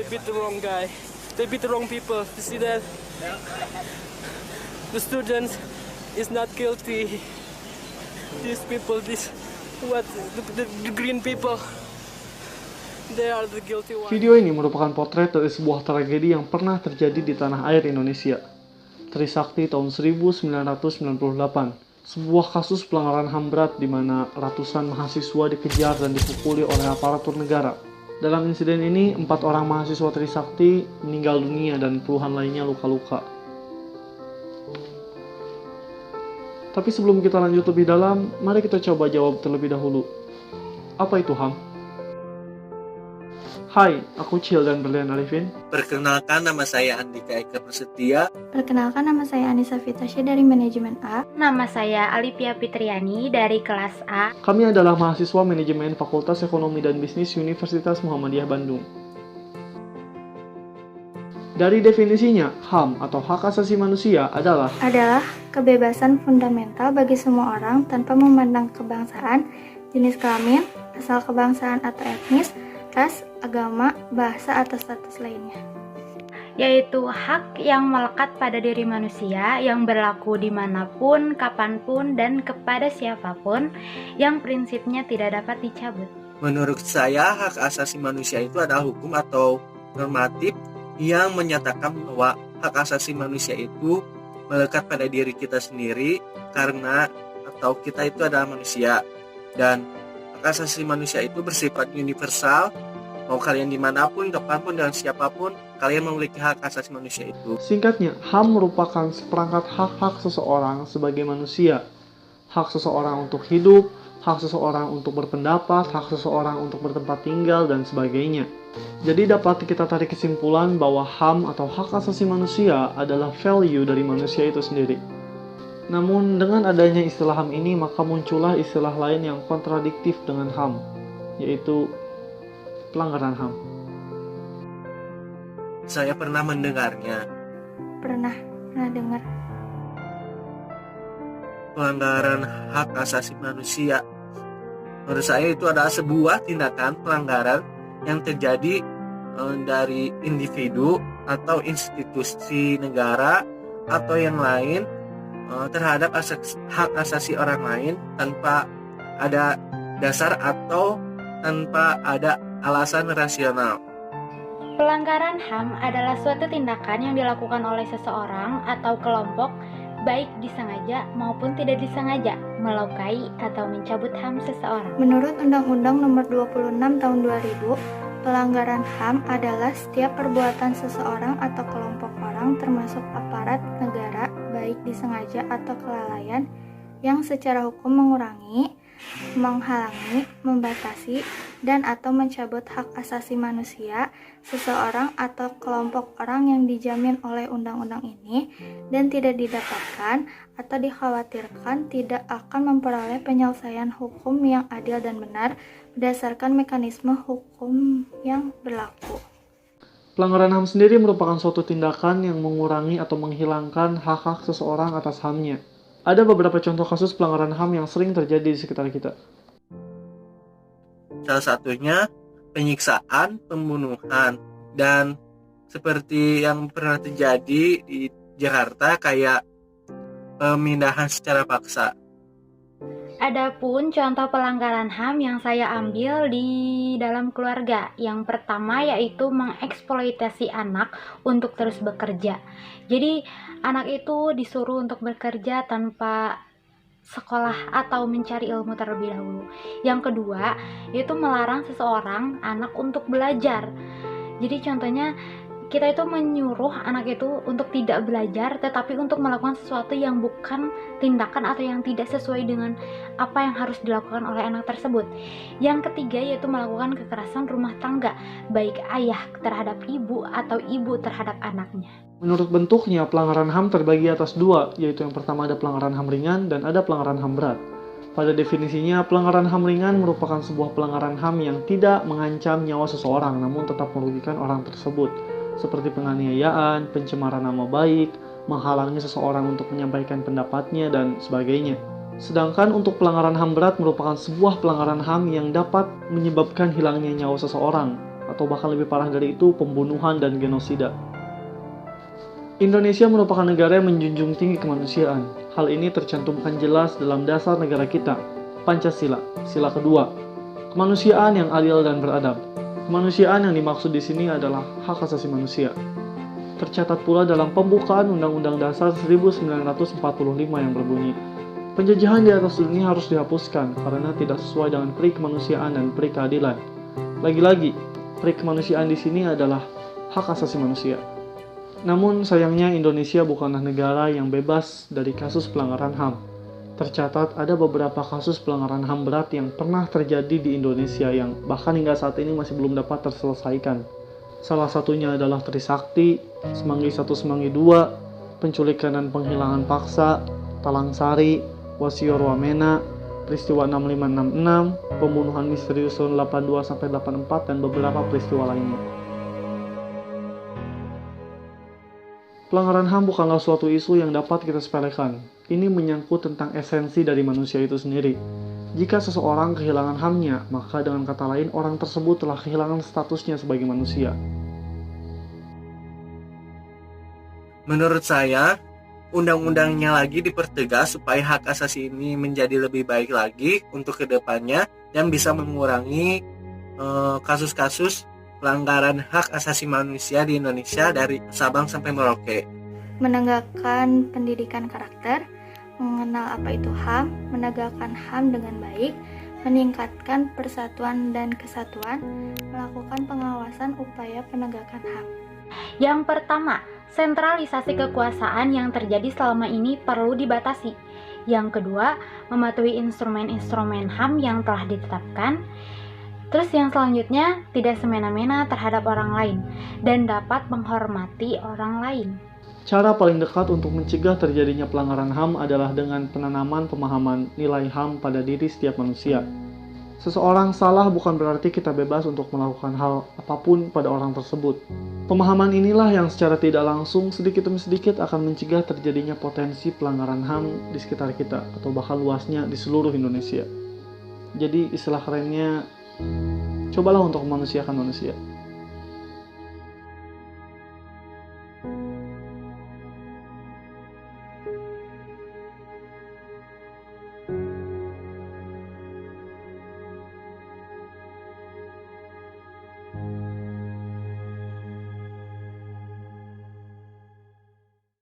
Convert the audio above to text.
they beat the wrong guy. They beat the wrong people. You see that? The students is not guilty. These people, the green people, they are the guilty ones. Video ini merupakan potret dari sebuah tragedi yang pernah terjadi di tanah air Indonesia. Trisakti tahun 1998. Sebuah kasus pelanggaran HAM berat di mana ratusan mahasiswa dikejar dan dipukuli oleh aparatur negara. Dalam insiden ini, 4 orang mahasiswa Trisakti meninggal dunia dan puluhan lainnya luka-luka. Tapi sebelum kita lanjut lebih dalam, mari kita coba jawab terlebih dahulu. Apa itu HAM? Hai, aku Cil dan Berlian Arifin. Perkenalkan, nama saya Andika Eka Prasetya. Perkenalkan, nama saya Anissa Fitasya dari Manajemen A. Nama saya Alipia Fitriani dari kelas A. Kami adalah mahasiswa Manajemen Fakultas Ekonomi dan Bisnis Universitas Muhammadiyah Bandung. Dari definisinya, HAM atau Hak Asasi Manusia adalah kebebasan fundamental bagi semua orang tanpa memandang kebangsaan, jenis kelamin, asal kebangsaan atau etnis, ras, agama, bahasa, atau status lainnya. Yaitu hak yang melekat pada diri manusia yang berlaku dimanapun, kapanpun, dan kepada siapapun yang prinsipnya tidak dapat dicabut. Menurut saya, hak asasi manusia itu adalah hukum atau normatif yang menyatakan bahwa hak asasi manusia itu melekat pada diri kita sendiri karena atau kita itu adalah manusia, dan hak asasi manusia itu bersifat universal. Mau kalian dimanapun, kapanpun, dan siapapun, kalian memiliki hak asasi manusia itu. Singkatnya, HAM merupakan seperangkat hak-hak seseorang sebagai manusia. Hak seseorang untuk hidup, hak seseorang untuk berpendapat, hak seseorang untuk bertempat tinggal, dan sebagainya. Jadi dapat kita tarik kesimpulan bahwa HAM atau hak asasi manusia adalah value dari manusia itu sendiri. Namun dengan adanya istilah HAM ini, maka muncullah istilah lain yang kontradiktif dengan HAM, yaitu pelanggaran HAM. Saya pernah mendengarnya. Pernah dengar. Pelanggaran hak asasi manusia, menurut saya itu adalah sebuah tindakan pelanggaran yang terjadi dari individu atau institusi negara atau yang lain terhadap hak asasi orang lain tanpa ada dasar atau tanpa ada alasan rasional. Pelanggaran HAM adalah suatu tindakan yang dilakukan oleh seseorang atau kelompok baik disengaja maupun tidak disengaja melukai atau mencabut HAM seseorang. Menurut Undang-Undang Nomor 26 Tahun 2000, pelanggaran HAM adalah setiap perbuatan seseorang atau kelompok orang termasuk aparat negara baik disengaja atau kelalaian yang secara hukum mengurangi, menghalangi, membatasi, dan atau mencabut hak asasi manusia seseorang atau kelompok orang yang dijamin oleh undang-undang ini dan tidak didapatkan atau dikhawatirkan tidak akan memperoleh penyelesaian hukum yang adil dan benar berdasarkan mekanisme hukum yang berlaku. Pelanggaran HAM sendiri merupakan suatu tindakan yang mengurangi atau menghilangkan hak-hak seseorang atas HAM-nya. Ada beberapa contoh kasus pelanggaran HAM yang sering terjadi di sekitar kita. Salah satunya penyiksaan, pembunuhan, dan seperti yang pernah terjadi di Jakarta kayak pemindahan secara paksa. Adapun contoh pelanggaran HAM yang saya ambil di dalam keluarga. Yang pertama yaitu mengeksploitasi anak untuk terus bekerja. Jadi anak itu disuruh untuk bekerja tanpa sekolah atau mencari ilmu terlebih dahulu. Yang kedua yaitu melarang seseorang anak untuk belajar. Jadi contohnya kita itu menyuruh anak itu untuk tidak belajar tetapi untuk melakukan sesuatu yang bukan tindakan atau yang tidak sesuai dengan apa yang harus dilakukan oleh anak tersebut. Yang ketiga yaitu melakukan kekerasan rumah tangga, baik ayah terhadap ibu atau ibu terhadap anaknya. Menurut bentuknya, pelanggaran HAM terbagi atas dua, yaitu yang pertama ada pelanggaran HAM ringan dan ada pelanggaran HAM berat. Pada definisinya, pelanggaran HAM ringan merupakan sebuah pelanggaran HAM yang tidak mengancam nyawa seseorang namun tetap merugikan orang tersebut, seperti penganiayaan, pencemaran nama baik, menghalangi seseorang untuk menyampaikan pendapatnya, dan sebagainya. Sedangkan untuk pelanggaran HAM berat merupakan sebuah pelanggaran HAM yang dapat menyebabkan hilangnya nyawa seseorang atau bahkan lebih parah dari itu, pembunuhan dan genosida. Indonesia merupakan negara yang menjunjung tinggi kemanusiaan. Hal ini tercantumkan jelas dalam dasar negara kita, Pancasila, sila kedua, kemanusiaan yang adil dan beradab. Kemanusiaan yang dimaksud di sini adalah hak asasi manusia. Tercatat pula dalam pembukaan Undang-Undang Dasar 1945 yang berbunyi, penjajahan di atas dunia harus dihapuskan karena tidak sesuai dengan peri kemanusiaan dan peri keadilan. Lagi-lagi, peri kemanusiaan di sini adalah hak asasi manusia. Namun sayangnya Indonesia bukanlah negara yang bebas dari kasus pelanggaran HAM. Tercatat ada beberapa kasus pelanggaran HAM berat yang pernah terjadi di Indonesia yang bahkan hingga saat ini masih belum dapat terselesaikan. Salah satunya adalah Trisakti, Semanggi 1 Semanggi 2, penculikan dan penghilangan paksa, Talang Sari, Wasior Wamena, peristiwa 6566, pembunuhan misterius tahun 82-84 dan beberapa peristiwa lainnya. Pelanggaran HAM bukanlah suatu isu yang dapat kita sepelekan. Ini menyangkut tentang esensi dari manusia itu sendiri. Jika seseorang kehilangan HAM-nya, maka dengan kata lain orang tersebut telah kehilangan statusnya sebagai manusia. Menurut saya, undang-undangnya lagi dipertegas supaya hak asasi ini menjadi lebih baik lagi untuk kedepannya dan bisa mengurangi kasus-kasus pelanggaran hak asasi manusia di Indonesia dari Sabang sampai Merauke. Menegakkan pendidikan karakter, mengenal apa itu HAM, menegakkan HAM dengan baik, meningkatkan persatuan dan kesatuan, melakukan pengawasan upaya penegakan HAM. Yang pertama, sentralisasi kekuasaan yang terjadi selama ini perlu dibatasi. Yang kedua, mematuhi instrumen-instrumen HAM yang telah ditetapkan. Terus yang selanjutnya, tidak semena-mena terhadap orang lain dan dapat menghormati orang lain. Cara paling dekat untuk mencegah terjadinya pelanggaran HAM adalah dengan penanaman pemahaman nilai HAM pada diri setiap manusia. Seseorang salah bukan berarti kita bebas untuk melakukan hal apapun pada orang tersebut. Pemahaman inilah yang secara tidak langsung sedikit demi sedikit akan mencegah terjadinya potensi pelanggaran HAM di sekitar kita atau bahkan luasnya di seluruh Indonesia. Jadi istilah kerennya, cobalah untuk memanusiakan manusia.